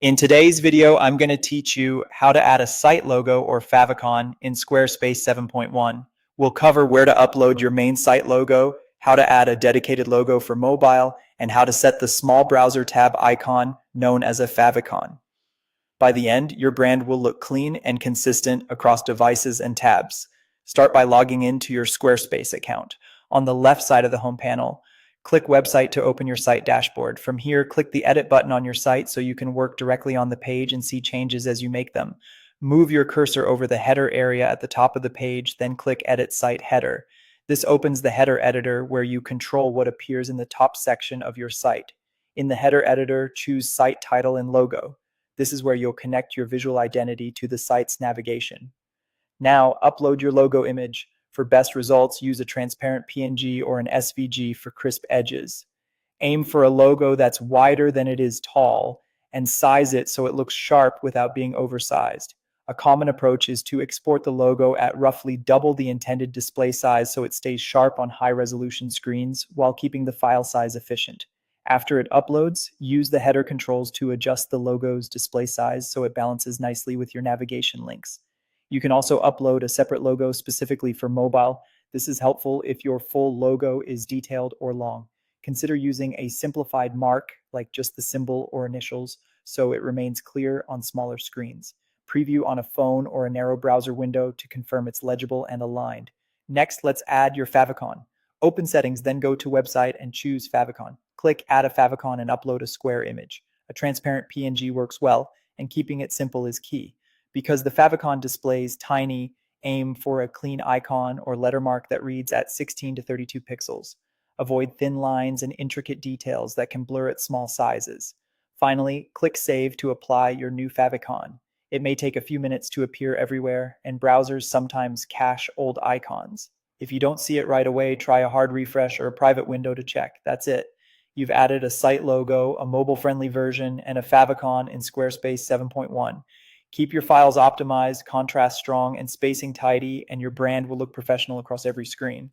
In today's video, I'm going to teach you how to add a site logo or favicon in Squarespace 7.1. We'll cover where to upload your main site logo, how to add a dedicated logo for mobile, and how to set the small browser tab icon known as a favicon. By the end, your brand will look clean and consistent across devices and tabs. Start by logging into your Squarespace account. On the left side of the home panel, click Website to open your site dashboard. From here, click the Edit button on your site so you can work directly on the page and see changes as you make them. Move your cursor over the header area at the top of the page, then click Edit Site Header. This opens the header editor where you control what appears in the top section of your site. In the header editor, choose Site Title and Logo. This is where you'll connect your visual identity to the site's navigation. Now, upload your logo image. For best results, use a transparent PNG or an SVG for crisp edges. Aim for a logo that's wider than it is tall, and size it so it looks sharp without being oversized. A common approach is to export the logo at roughly double the intended display size so it stays sharp on high-resolution screens while keeping the file size efficient. After it uploads, use the header controls to adjust the logo's display size so it balances nicely with your navigation links. You can also upload a separate logo specifically for mobile. This is helpful if your full logo is detailed or long. Consider using a simplified mark, like just the symbol or initials, so it remains clear on smaller screens. Preview on a phone or a narrow browser window to confirm it's legible and aligned. Next, let's add your favicon. Open Settings, then go to Website and choose Favicon. Click Add a favicon and upload a square image. A transparent PNG works well, and keeping it simple is key. Because the favicon displays tiny, aim for a clean icon or lettermark that reads at 16 to 32 pixels. Avoid thin lines and intricate details that can blur at small sizes. Finally, click Save to apply your new favicon. It may take a few minutes to appear everywhere, and browsers sometimes cache old icons. If you don't see it right away, try a hard refresh or a private window to check. That's it. You've added a site logo, a mobile-friendly version, and a favicon in Squarespace 7.1. Keep your files optimized, contrast strong, and spacing tidy, and your brand will look professional across every screen.